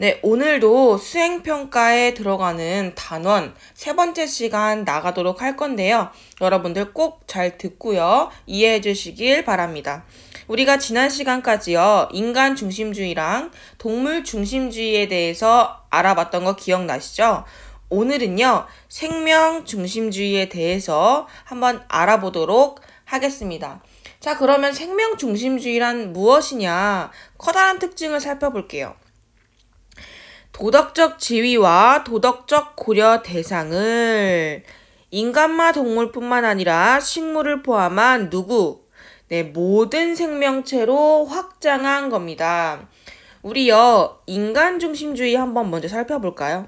네, 오늘도 수행평가에 들어가는 단원 세 번째 시간 나가도록 할 건데요. 여러분들 꼭 잘 듣고요. 이해해 주시길 바랍니다. 우리가 지난 시간까지요. 인간 중심주의랑 동물 중심주의에 대해서 알아봤던 거 기억나시죠? 오늘은요. 생명 중심주의에 대해서 한번 알아보도록 하겠습니다. 자, 그러면 생명 중심주의란 무엇이냐? 커다란 특징을 살펴볼게요. 도덕적 지위와 도덕적 고려 대상을 인간과 동물뿐만 아니라 식물을 포함한 모든 생명체로 확장한 겁니다. 우리요, 인간 중심주의 한번 먼저 살펴볼까요?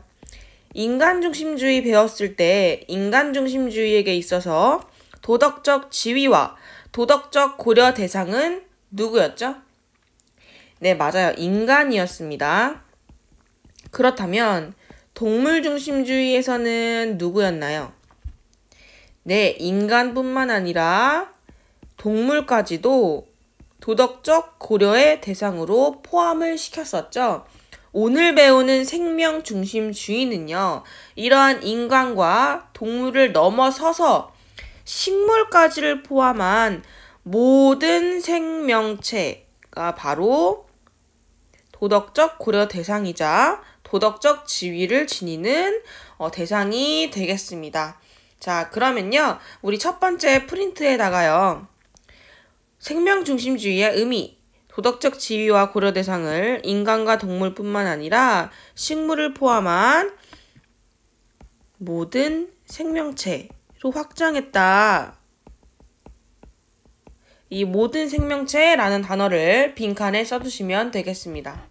인간 중심주의 배웠을 때 인간 중심주의에게 있어서 도덕적 지위와 도덕적 고려 대상은 누구였죠? 네, 맞아요. 인간이었습니다. 그렇다면 동물 중심주의에서는 누구였나요? 네, 인간뿐만 아니라 동물까지도 도덕적 고려의 대상으로 포함을 시켰었죠. 오늘 배우는 생명 중심주의는요. 이러한 인간과 동물을 넘어서서 식물까지를 포함한 모든 생명체가 바로 도덕적 고려 대상이자 도덕적 지위를 지니는 대상이 되겠습니다. 자, 그러면요. 우리 첫 번째 프린트에다가요. 생명 중심주의의 의미, 도덕적 지위와 고려 대상을 인간과 동물뿐만 아니라 식물을 포함한 모든 생명체로 확장했다. 이 모든 생명체라는 단어를 빈칸에 써두시면 되겠습니다.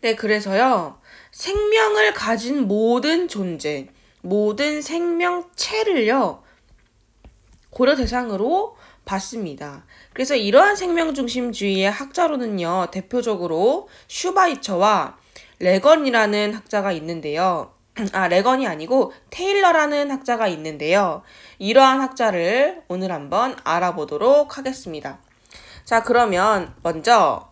네, 그래서요. 생명을 가진 모든 존재, 모든 생명체를요. 고려 대상으로 봤습니다. 그래서 이러한 생명중심주의의 학자로는요. 대표적으로 슈바이처와 레건이라는 학자가 있는데요. 레건이 아니고 테일러라는 학자가 있는데요. 이러한 학자를 오늘 한번 알아보도록 하겠습니다. 자, 그러면 먼저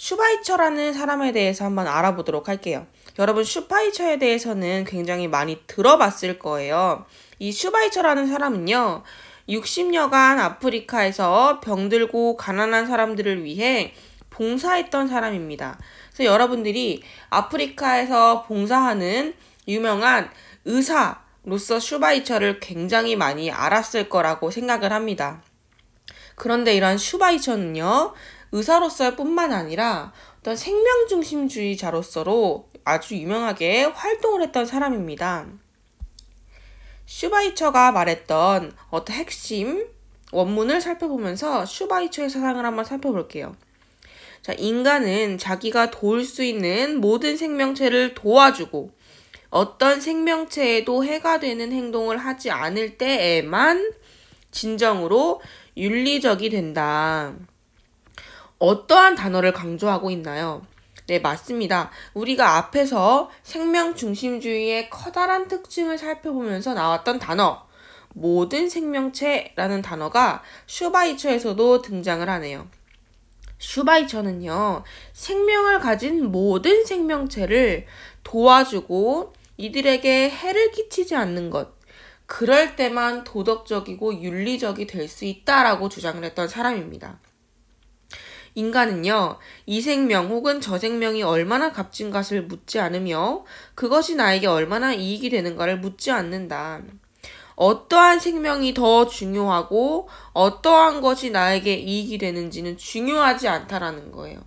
슈바이처라는 사람에 대해서 한번 알아보도록 할게요. 여러분, 슈바이처에 대해서는 굉장히 많이 들어봤을 거예요. 이 슈바이처라는 사람은요. 60여간 아프리카에서 병들고 가난한 사람들을 위해 봉사했던 사람입니다. 그래서 여러분들이 아프리카에서 봉사하는 유명한 의사로서 슈바이처를 굉장히 많이 알았을 거라고 생각을 합니다. 그런데 이러한 슈바이처는요. 의사로서의 뿐만 아니라 어떤 생명중심주의자로서로 아주 유명하게 활동을 했던 사람입니다. 슈바이처가 말했던 어떤 핵심 원문을 살펴보면서 슈바이처의 사상을 한번 살펴볼게요. 자, 인간은 자기가 도울 수 있는 모든 생명체를 도와주고 어떤 생명체에도 해가 되는 행동을 하지 않을 때에만 진정으로 윤리적이 된다. 어떠한 단어를 강조하고 있나요? 네, 맞습니다. 우리가 앞에서 생명 중심주의의 커다란 특징을 살펴보면서 나왔던 단어, 모든 생명체라는 단어가 슈바이처에서도 등장을 하네요. 슈바이처는요, 생명을 가진 모든 생명체를 도와주고 이들에게 해를 끼치지 않는 것, 그럴 때만 도덕적이고 윤리적이 될 수 있다라고 주장을 했던 사람입니다. 인간은요, 이 생명 혹은 저 생명이 얼마나 값진 것을 묻지 않으며 그것이 나에게 얼마나 이익이 되는가를 묻지 않는다. 어떠한 생명이 더 중요하고 어떠한 것이 나에게 이익이 되는지는 중요하지 않다라는 거예요.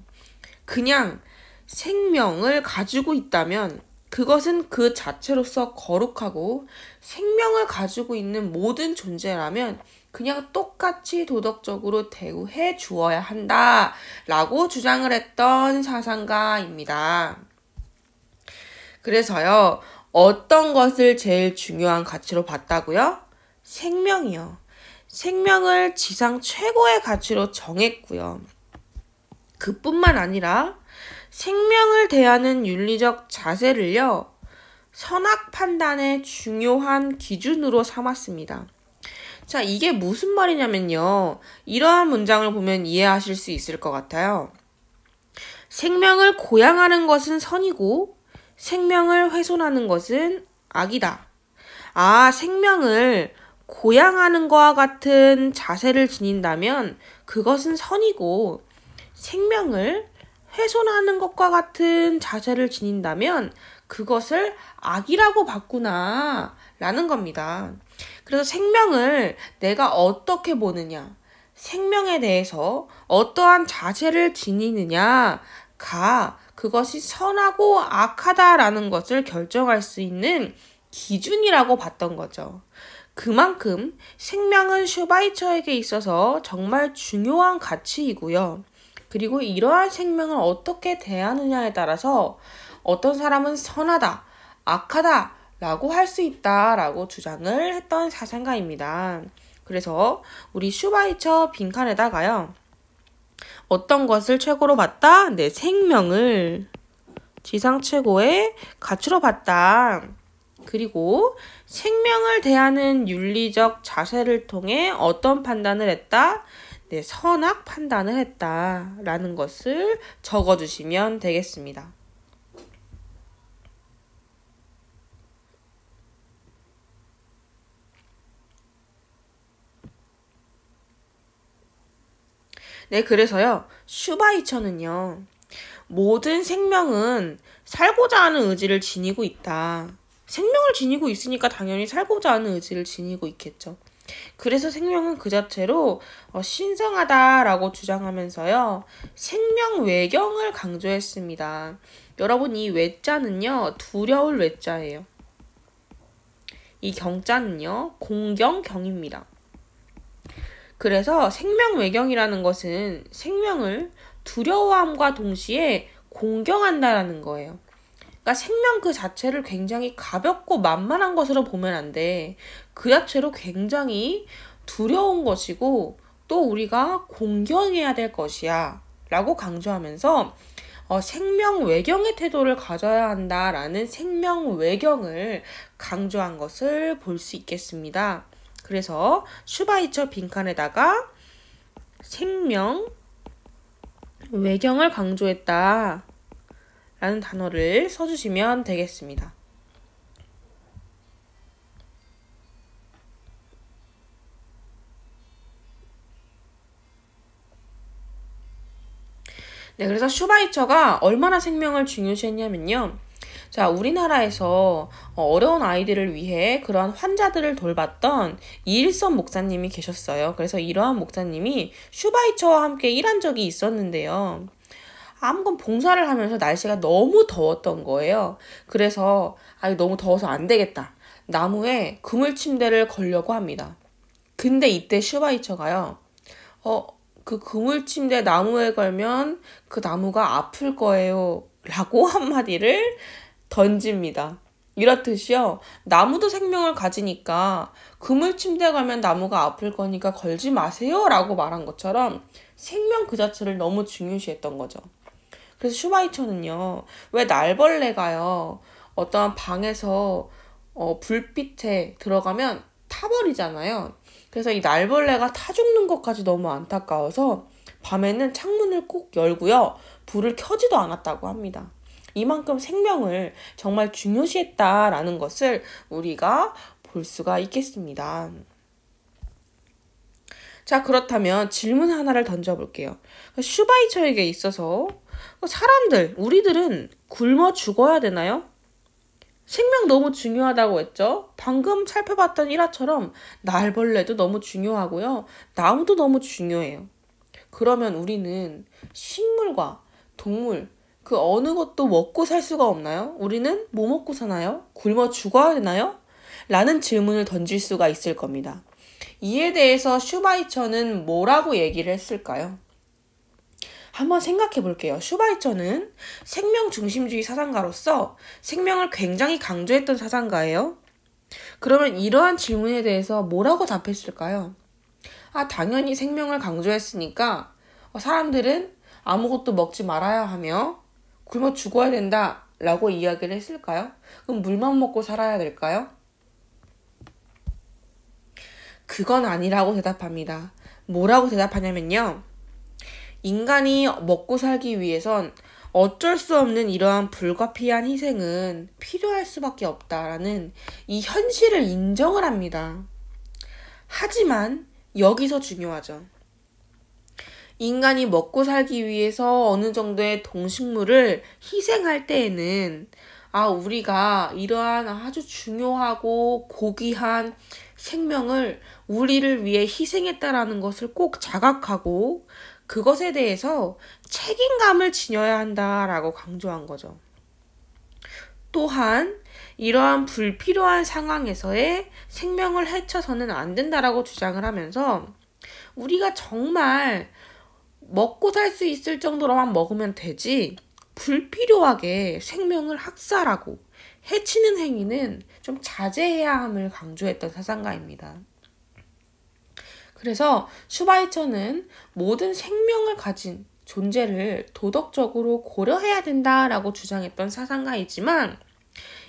그냥 생명을 가지고 있다면 그것은 그 자체로서 거룩하고 생명을 가지고 있는 모든 존재라면 그냥 똑같이 도덕적으로 대우해 주어야 한다라고 주장을 했던 사상가입니다. 그래서요. 어떤 것을 제일 중요한 가치로 봤다고요? 생명이요. 생명을 지상 최고의 가치로 정했고요. 그뿐만 아니라 생명을 대하는 윤리적 자세를요. 선악 판단의 중요한 기준으로 삼았습니다. 자, 이게 무슨 말이냐면요. 이러한 문장을 보면 이해하실 수 있을 것 같아요. 생명을 고양하는 것은 선이고 생명을 훼손하는 것은 악이다. 아, 생명을 고양하는 것과 같은 자세를 지닌다면 그것은 선이고 생명을 훼손하는 것과 같은 자세를 지닌다면 그것을 악이라고 봤구나 라는 겁니다. 그래서 생명을 내가 어떻게 보느냐, 생명에 대해서 어떠한 자세를 지니느냐가 그것이 선하고 악하다라는 것을 결정할 수 있는 기준이라고 봤던 거죠. 그만큼 생명은 슈바이처에게 있어서 정말 중요한 가치이고요. 그리고 이러한 생명을 어떻게 대하느냐에 따라서 어떤 사람은 선하다, 악하다 라고 할 수 있다라고 주장을 했던 사상가입니다. 그래서 우리 슈바이처 빈칸에다가요. 어떤 것을 최고로 봤다? 네, 생명을 지상 최고의 가치로 봤다. 그리고 생명을 대하는 윤리적 자세를 통해 어떤 판단을 했다? 네, 선악 판단을 했다라는 것을 적어주시면 되겠습니다. 네, 그래서요, 슈바이처는요, 모든 생명은 살고자 하는 의지를 지니고 있다. 생명을 지니고 있으니까 당연히 살고자 하는 의지를 지니고 있겠죠. 그래서 생명은 그 자체로 신성하다라고 주장하면서요. 생명 외경을 강조했습니다. 여러분 이 외자는요. 두려울 외자예요. 이 경자는요. 공경경입니다. 그래서 생명 외경이라는 것은 생명을 두려워함과 동시에 공경한다라는 거예요. 그러니까 생명 그 자체를 굉장히 가볍고 만만한 것으로 보면 안 돼. 그 자체로 굉장히 두려운 것이고 또 우리가 공경해야 될 것이야 라고 강조하면서 생명 외경의 태도를 가져야 한다라는 생명 외경을 강조한 것을 볼 수 있겠습니다. 그래서 슈바이처 빈칸에다가 생명 외경을 강조했다 라는 단어를 써주시면 되겠습니다. 네, 그래서 슈바이처가 얼마나 생명을 중요시했냐면요. 자, 우리나라에서 어려운 아이들을 위해 그러한 환자들을 돌봤던 이일선 목사님이 계셨어요. 그래서 이러한 목사님이 슈바이처와 함께 일한 적이 있었는데요. 아무건 봉사를 하면서 날씨가 너무 더웠던 거예요. 그래서 너무 더워서 안 되겠다. 나무에 그물 침대를 걸려고 합니다. 근데 이때 슈바이처가요. 그 그물 침대 나무에 걸면 그 나무가 아플 거예요. 라고 한마디를 던집니다. 이렇듯이요. 나무도 생명을 가지니까 그물 침대에 가면 나무가 아플 거니까 걸지 마세요. 라고 말한 것처럼 생명 그 자체를 너무 중요시했던 거죠. 그래서 슈바이처는요. 왜 날벌레가요. 어떠한 방에서 불빛에 들어가면 타버리잖아요. 그래서 이 날벌레가 타 죽는 것까지 너무 안타까워서 밤에는 창문을 꼭 열고요. 불을 켜지도 않았다고 합니다. 이만큼 생명을 정말 중요시했다라는 것을 우리가 볼 수가 있겠습니다. 자, 그렇다면 질문 하나를 던져볼게요. 슈바이처에게 있어서 사람들, 우리들은 굶어 죽어야 되나요? 생명 너무 중요하다고 했죠? 방금 살펴봤던 일화처럼 날벌레도 너무 중요하고요. 나무도 너무 중요해요. 그러면 우리는 식물과 동물, 그 어느 것도 먹고 살 수가 없나요? 우리는 뭐 먹고 사나요? 굶어 죽어야 되나요? 라는 질문을 던질 수가 있을 겁니다. 이에 대해서 슈바이처는 뭐라고 얘기를 했을까요? 한번 생각해 볼게요. 슈바이처는 생명 중심주의 사상가로서 생명을 굉장히 강조했던 사상가예요. 그러면 이러한 질문에 대해서 뭐라고 답했을까요? 당연히 생명을 강조했으니까 사람들은 아무것도 먹지 말아야 하며 굶어 죽어야 된다 라고 이야기를 했을까요? 그럼 물만 먹고 살아야 될까요? 그건 아니라고 대답합니다. 뭐라고 대답하냐면요. 인간이 먹고 살기 위해선 어쩔 수 없는 이러한 불가피한 희생은 필요할 수밖에 없다라는 이 현실을 인정을 합니다. 하지만 여기서 중요하죠. 인간이 먹고 살기 위해서 어느 정도의 동식물을 희생할 때에는 우리가 이러한 아주 중요하고 고귀한 생명을 우리를 위해 희생했다라는 것을 꼭 자각하고 그것에 대해서 책임감을 지녀야 한다라고 강조한 거죠. 또한 이러한 불필요한 상황에서의 생명을 해쳐서는 안 된다라고 주장을 하면서 우리가 정말 먹고 살 수 있을 정도로만 먹으면 되지 불필요하게 생명을 학살하고 해치는 행위는 좀 자제해야 함을 강조했던 사상가입니다. 그래서 슈바이처는 모든 생명을 가진 존재를 도덕적으로 고려해야 된다라고 주장했던 사상가이지만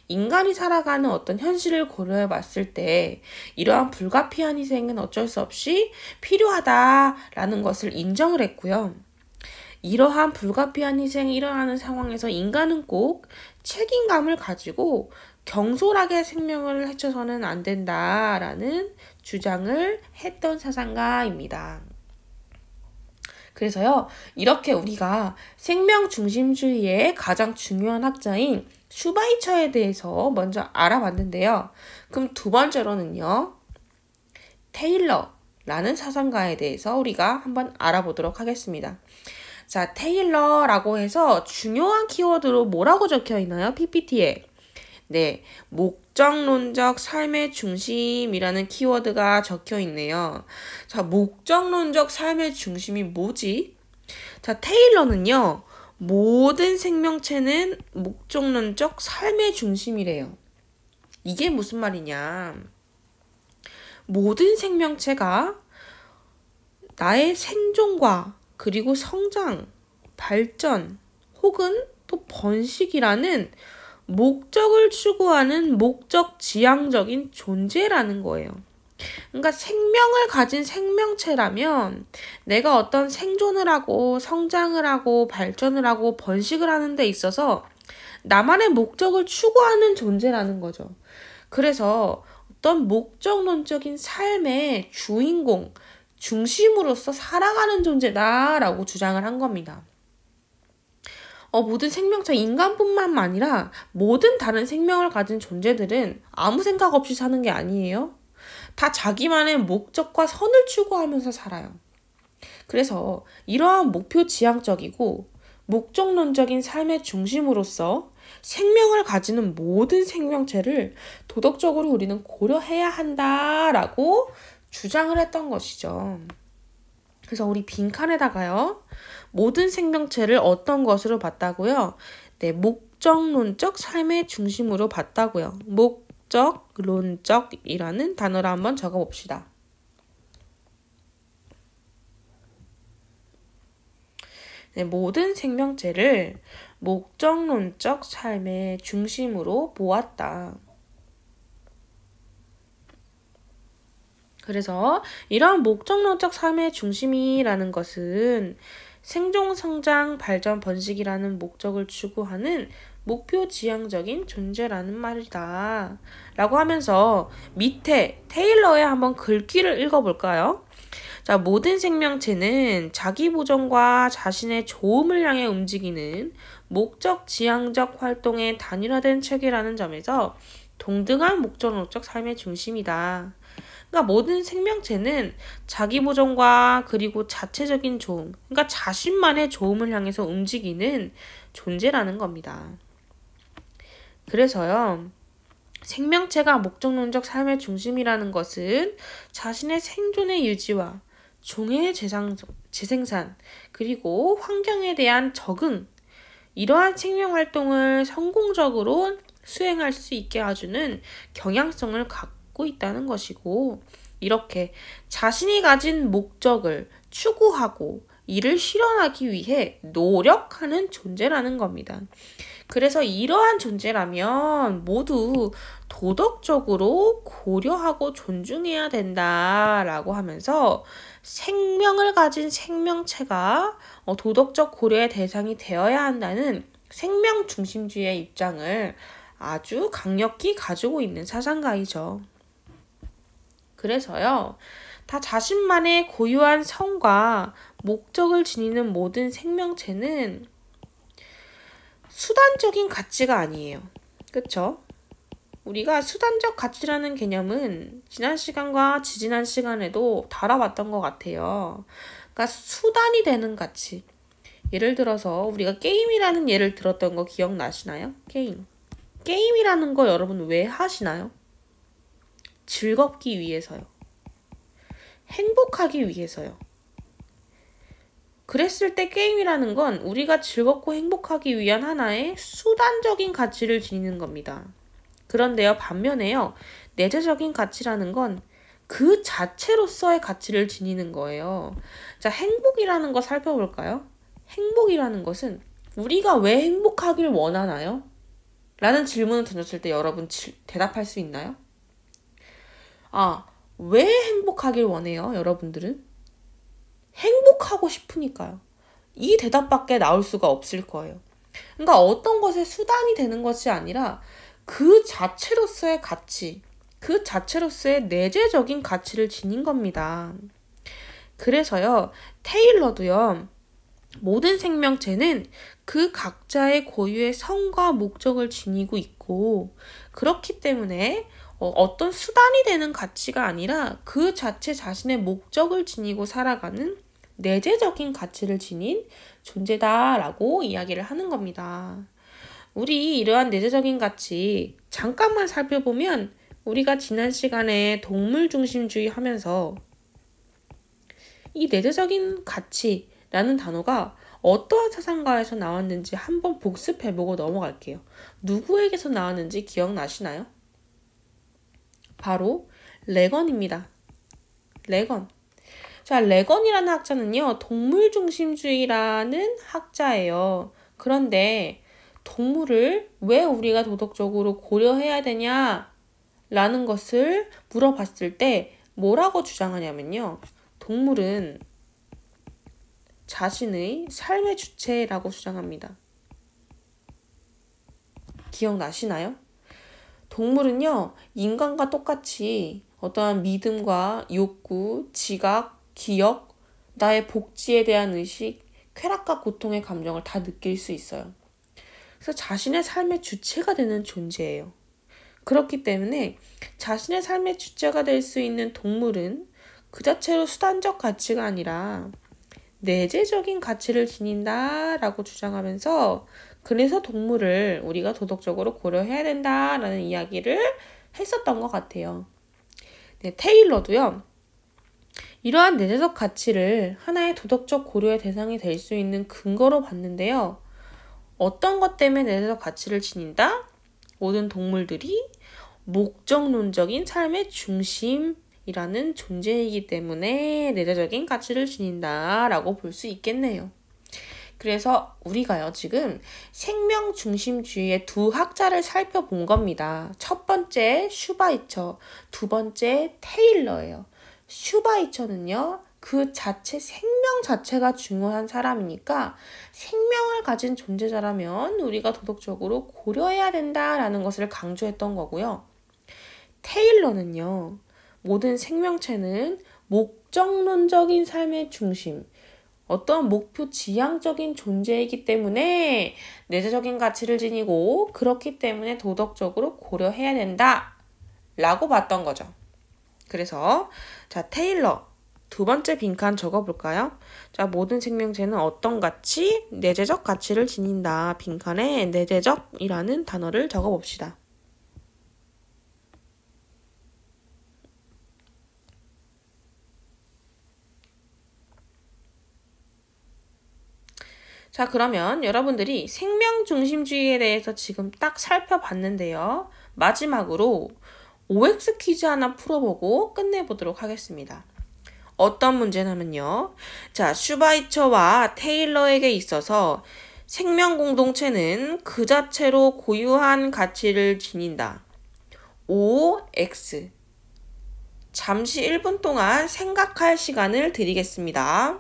인간이 살아가는 어떤 현실을 고려해 봤을 때 이러한 불가피한 희생은 어쩔 수 없이 필요하다라는 것을 인정을 했고요. 이러한 불가피한 희생이 일어나는 상황에서 인간은 꼭 책임감을 가지고 경솔하게 생명을 해쳐서는 안 된다라는 주장을 했던 사상가입니다. 그래서요, 이렇게 우리가 생명 중심주의의 가장 중요한 학자인 슈바이처에 대해서 먼저 알아봤는데요. 그럼 두 번째로는요, 테일러라는 사상가에 대해서 우리가 한번 알아보도록 하겠습니다. 자, 테일러라고 해서 중요한 키워드로 뭐라고 적혀 있나요? PPT에. 네, 목적론적 삶의 중심이라는 키워드가 적혀 있네요. 자, 목적론적 삶의 중심이 뭐지? 자, 테일러는요, 모든 생명체는 목적론적 삶의 중심이래요. 이게 무슨 말이냐? 모든 생명체가 나의 생존과 그리고 성장, 발전, 혹은 또 번식이라는 목적을 추구하는 목적 지향적인 존재라는 거예요. 그러니까 생명을 가진 생명체라면 내가 어떤 생존을 하고 성장을 하고 발전을 하고 번식을 하는 데 있어서 나만의 목적을 추구하는 존재라는 거죠. 그래서 어떤 목적론적인 삶의 주인공, 중심으로서 살아가는 존재다라고 주장을 한 겁니다. 모든 생명체, 인간뿐만 아니라 모든 다른 생명을 가진 존재들은 아무 생각 없이 사는 게 아니에요. 다 자기만의 목적과 선을 추구하면서 살아요. 그래서 이러한 목표 지향적이고 목적론적인 삶의 중심으로서 생명을 가지는 모든 생명체를 도덕적으로 우리는 고려해야 한다라고 주장을 했던 것이죠. 그래서 우리 빈칸에다가요. 모든 생명체를 어떤 것으로 봤다고요? 네, 목적론적 삶의 중심으로 봤다고요. 목적론적이라는 단어를 한번 적어봅시다. 네, 모든 생명체를 목적론적 삶의 중심으로 보았다. 그래서 이러한 목적론적 삶의 중심이라는 것은 생존, 성장, 발전, 번식이라는 목적을 추구하는 목표 지향적인 존재라는 말이다. 라고 하면서 밑에 테일러의 한번 글귀를 읽어볼까요? 자, 모든 생명체는 자기 보존과 자신의 좋음을 향해 움직이는 목적 지향적 활동의 단일화된 체계라는 점에서 동등한 목적론적 삶의 중심이다. 그러니까 모든 생명체는 자기 보존과 그리고 자체적인 좋음, 그러니까 자신만의 좋음을 향해서 움직이는 존재라는 겁니다. 그래서요, 생명체가 목적론적 삶의 중심이라는 것은 자신의 생존의 유지와 종의 재생산, 그리고 환경에 대한 적응, 이러한 생명활동을 성공적으로 수행할 수 있게 해주는 경향성을 갖고 있다는 것이고, 이렇게 자신이 가진 목적을 추구하고 이를 실현하기 위해 노력하는 존재라는 겁니다. 그래서 이러한 존재라면 모두 도덕적으로 고려하고 존중해야 된다라고 하면서 생명을 가진 생명체가 도덕적 고려의 대상이 되어야 한다는 생명 중심주의의 입장을 아주 강력히 가지고 있는 사상가이죠. 그래서요, 다 자신만의 고유한 성과 목적을 지니는 모든 생명체는 수단적인 가치가 아니에요. 그쵸? 우리가 수단적 가치라는 개념은 지난 시간과 지지난 시간에도 다뤄봤던 것 같아요. 그러니까 수단이 되는 가치. 예를 들어서 우리가 게임이라는 예를 들었던 거 기억나시나요? 게임. 게임이라는 거 여러분 왜 하시나요? 즐겁기 위해서요. 행복하기 위해서요. 그랬을 때 게임이라는 건 우리가 즐겁고 행복하기 위한 하나의 수단적인 가치를 지니는 겁니다. 그런데요, 반면에요, 내재적인 가치라는 건 그 자체로서의 가치를 지니는 거예요. 자, 행복이라는 거 살펴볼까요? 행복이라는 것은 우리가 왜 행복하길 원하나요? 라는 질문을 던졌을 때 여러분 대답할 수 있나요? 왜 행복하길 원해요, 여러분들은? 행복하고 싶으니까요. 이 대답밖에 나올 수가 없을 거예요. 그러니까 어떤 것의 수단이 되는 것이 아니라 그 자체로서의 가치, 그 자체로서의 내재적인 가치를 지닌 겁니다. 그래서요, 테일러도요, 모든 생명체는 그 각자의 고유의 성과 목적을 지니고 있고, 그렇기 때문에 어떤 수단이 되는 가치가 아니라 그 자체 자신의 목적을 지니고 살아가는 내재적인 가치를 지닌 존재다라고 이야기를 하는 겁니다. 우리 이러한 내재적인 가치 잠깐만 살펴보면 우리가 지난 시간에 동물 중심주의 하면서 이 내재적인 가치라는 단어가 어떠한 사상가에서 나왔는지 한번 복습해보고 넘어갈게요. 누구에게서 나왔는지 기억나시나요? 바로 레건입니다. 레건. 자, 레건이라는 학자는요, 동물 중심주의라는 학자예요. 그런데 동물을 왜 우리가 도덕적으로 고려해야 되냐? 라는 것을 물어봤을 때 뭐라고 주장하냐면요. 동물은 자신의 삶의 주체라고 주장합니다. 기억나시나요? 동물은요, 인간과 똑같이 어떠한 믿음과 욕구, 지각, 기억, 나의 복지에 대한 의식, 쾌락과 고통의 감정을 다 느낄 수 있어요. 그래서 자신의 삶의 주체가 되는 존재예요. 그렇기 때문에 자신의 삶의 주체가 될 수 있는 동물은 그 자체로 수단적 가치가 아니라 내재적인 가치를 지닌다라고 주장하면서 그래서 동물을 우리가 도덕적으로 고려해야 된다라는 이야기를 했었던 것 같아요. 네, 테일러도요. 이러한 내재적 가치를 하나의 도덕적 고려의 대상이 될 수 있는 근거로 봤는데요. 어떤 것 때문에 내재적 가치를 지닌다? 모든 동물들이 목적론적인 삶의 중심이라는 존재이기 때문에 내재적인 가치를 지닌다라고 볼 수 있겠네요. 그래서 우리가요, 지금 생명 중심주의의 두 학자를 살펴본 겁니다. 첫 번째 슈바이처, 두 번째 테일러예요. 슈바이처는요, 그 자체 생명 자체가 중요한 사람이니까 생명을 가진 존재자라면 우리가 도덕적으로 고려해야 된다라는 것을 강조했던 거고요. 테일러는요, 모든 생명체는 목적론적인 삶의 중심, 어떤 목표 지향적인 존재이기 때문에 내재적인 가치를 지니고 그렇기 때문에 도덕적으로 고려해야 된다 라고 봤던 거죠. 그래서 자, 테일러 두 번째 빈칸 적어볼까요? 자, 모든 생명체는 어떤 가치? 내재적 가치를 지닌다. 빈칸에 내재적이라는 단어를 적어봅시다. 자, 그러면 여러분들이 생명 중심주의에 대해서 지금 딱 살펴봤는데요. 마지막으로 OX 퀴즈 하나 풀어보고 끝내보도록 하겠습니다. 어떤 문제냐면요. 자, 슈바이처와 테일러에게 있어서 생명 공동체는 그 자체로 고유한 가치를 지닌다. O, X. 잠시 1분 동안 생각할 시간을 드리겠습니다.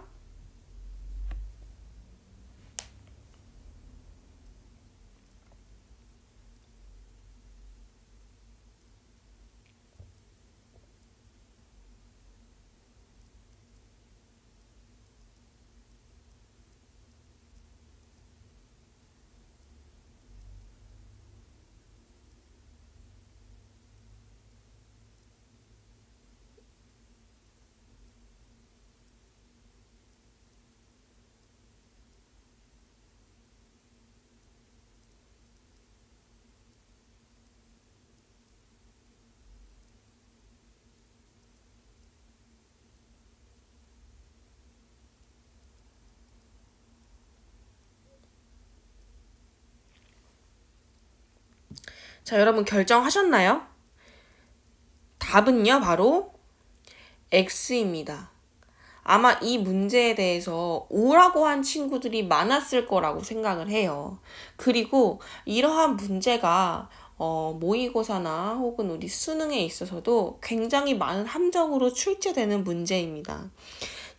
자, 여러분 결정하셨나요? 답은요, 바로 X입니다. 아마 이 문제에 대해서 O라고 한 친구들이 많았을 거라고 생각을 해요. 그리고 이러한 문제가 모의고사나 혹은 우리 수능에 있어서도 굉장히 많은 함정으로 출제되는 문제입니다.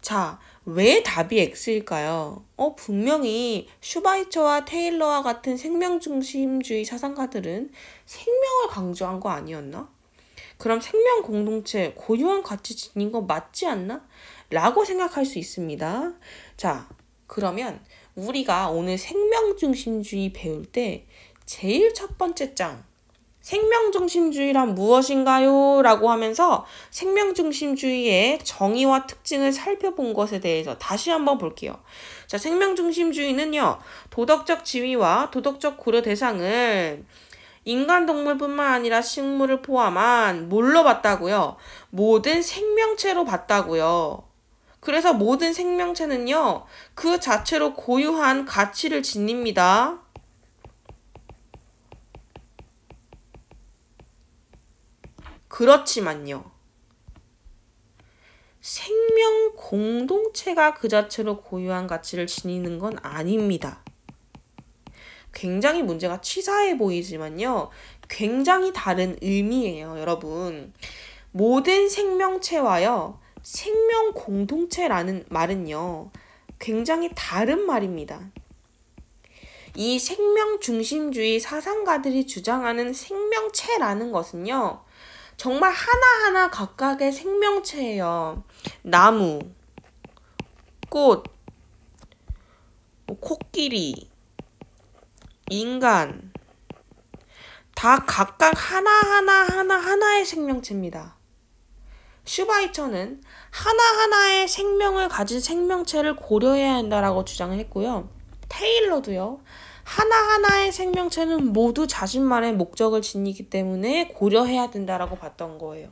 자, 왜 답이 X일까요? 분명히 슈바이처와 테일러와 같은 생명중심주의 사상가들은 생명을 강조한 거 아니었나? 그럼 생명 공동체, 고유한 가치 지닌 거 맞지 않나? 라고 생각할 수 있습니다. 자, 그러면 우리가 오늘 생명중심주의 배울 때 제일 첫 번째 장, 생명중심주의란 무엇인가요? 라고 하면서 생명중심주의의 정의와 특징을 살펴본 것에 대해서 다시 한번 볼게요. 자, 생명중심주의는요, 도덕적 지위와 도덕적 고려 대상을 인간, 동물뿐만 아니라 식물을 포함한 뭘로 봤다고요? 모든 생명체로 봤다고요. 그래서 모든 생명체는요, 그 자체로 고유한 가치를 지닙니다. 그렇지만요, 생명 공동체가 그 자체로 고유한 가치를 지니는 건 아닙니다. 굉장히 문제가 치사해 보이지만요, 굉장히 다른 의미예요, 여러분. 모든 생명체와요, 생명 공동체라는 말은요, 굉장히 다른 말입니다. 이 생명 중심주의 사상가들이 주장하는 생명체라는 것은요, 정말 하나하나 각각의 생명체예요. 나무, 꽃, 코끼리, 인간, 다 각각 하나하나의 생명체입니다. 슈바이처는 하나하나의 생명을 가진 생명체를 고려해야 한다라고 주장을 했고요. 테일러도요. 하나하나의 생명체는 모두 자신만의 목적을 지니기 때문에 고려해야 된다라고 봤던 거예요.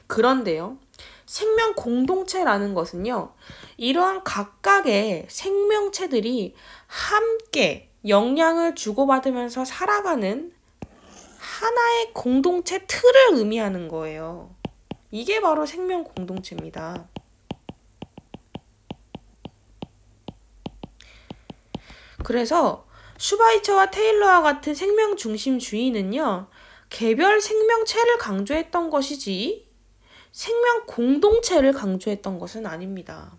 그런데요, 생명 공동체라는 것은요, 이러한 각각의 생명체들이 함께 영향을 주고받으면서 살아가는 하나의 공동체 틀을 의미하는 거예요. 이게 바로 생명 공동체입니다. 그래서 슈바이처와 테일러와 같은 생명 중심주의는요, 개별 생명체를 강조했던 것이지 생명 공동체를 강조했던 것은 아닙니다.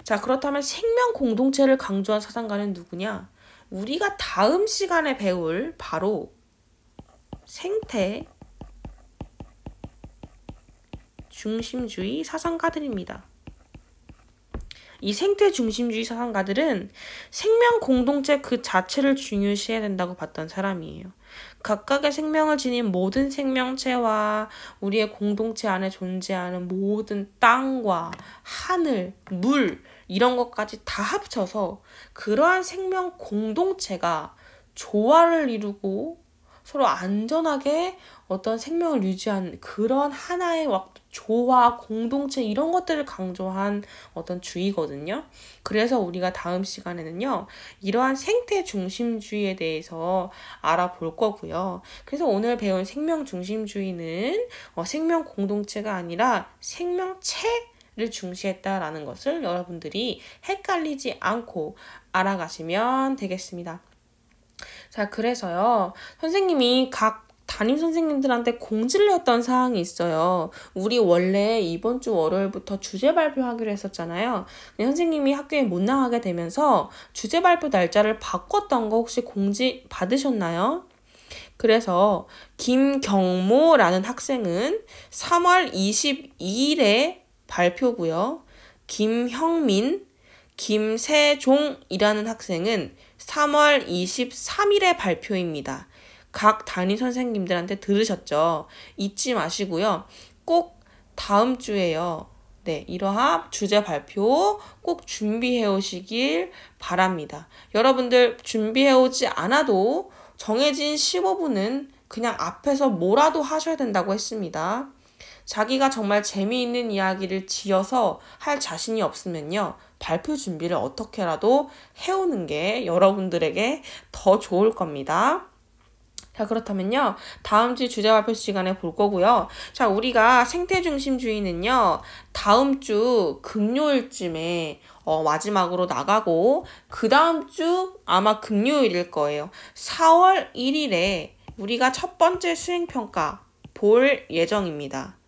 자, 그렇다면 생명 공동체를 강조한 사상가는 누구냐? 우리가 다음 시간에 배울 바로 생태 중심주의 사상가들입니다. 이 생태 중심주의 사상가들은 생명 공동체 그 자체를 중요시해야 된다고 봤던 사람이에요. 각각의 생명을 지닌 모든 생명체와 우리의 공동체 안에 존재하는 모든 땅과 하늘, 물 이런 것까지 다 합쳐서 그러한 생명 공동체가 조화를 이루고 서로 안전하게 어떤 생명을 유지하는 그런 하나의 조화, 공동체 이런 것들을 강조한 어떤 주의거든요. 그래서 우리가 다음 시간에는요, 이러한 생태 중심주의에 대해서 알아볼 거고요. 그래서 오늘 배운 생명 중심주의는 생명 공동체가 아니라 생명체 중시했다라는 것을 여러분들이 헷갈리지 않고 알아가시면 되겠습니다. 자, 그래서요, 선생님이 각 담임 선생님들한테 공지를 했던 사항이 있어요. 우리 원래 이번 주 월요일부터 주제 발표하기로 했었잖아요. 근데 선생님이 학교에 못 나가게 되면서 주제 발표 날짜를 바꿨던 거 혹시 공지 받으셨나요? 그래서 김경모라는 학생은 3월 22일에 발표고요. 김형민, 김세종이라는 학생은 3월 23일에 발표입니다. 각 담임 선생님들한테 들으셨죠? 잊지 마시고요. 꼭 다음 주에요. 네, 이러한 주제 발표 꼭 준비해 오시길 바랍니다. 여러분들 준비해 오지 않아도 정해진 15분은 그냥 앞에서 뭐라도 하셔야 된다고 했습니다. 자기가 정말 재미있는 이야기를 지어서 할 자신이 없으면요. 발표 준비를 어떻게라도 해오는 게 여러분들에게 더 좋을 겁니다. 자, 그렇다면요. 다음 주 주제 발표 시간에 볼 거고요. 자, 우리가 생태중심주의는요. 다음 주 금요일쯤에 마지막으로 나가고 그 다음 주 아마 금요일일 거예요. 4월 1일에 우리가 첫 번째 수행평가 볼 예정입니다.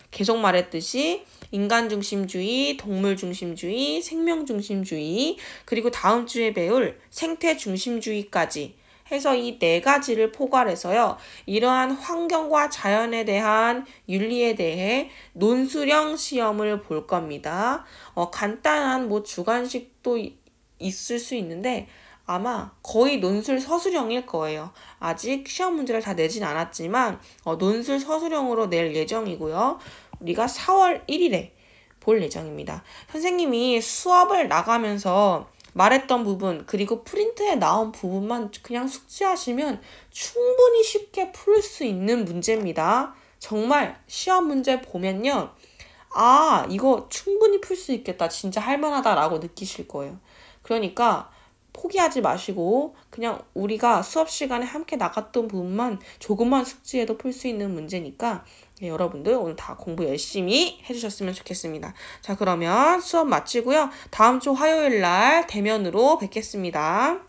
계속 말했듯이 인간중심주의, 동물중심주의, 생명중심주의, 그리고 다음 주에 배울 생태중심주의까지 해서 이 4가지를 포괄해서요. 이러한 환경과 자연에 대한 윤리에 대해 논술형 시험을 볼 겁니다. 간단한 주관식도 있을 수 있는데 아마 거의 논술 서술형일 거예요. 아직 시험 문제를 다 내진 않았지만 논술 서술형으로 낼 예정이고요. 우리가 4월 1일에 볼 예정입니다. 선생님이 수업을 나가면서 말했던 부분 그리고 프린트에 나온 부분만 그냥 숙지하시면 충분히 쉽게 풀 수 있는 문제입니다. 정말 시험 문제 보면요. 아, 이거 충분히 풀 수 있겠다. 진짜 할만하다라고 느끼실 거예요. 그러니까 포기하지 마시고 그냥 우리가 수업 시간에 함께 나갔던 부분만 조금만 숙지해도 풀 수 있는 문제니까 여러분들 오늘 다 공부 열심히 해주셨으면 좋겠습니다. 자, 그러면 수업 마치고요. 다음 주 화요일 날 대면으로 뵙겠습니다.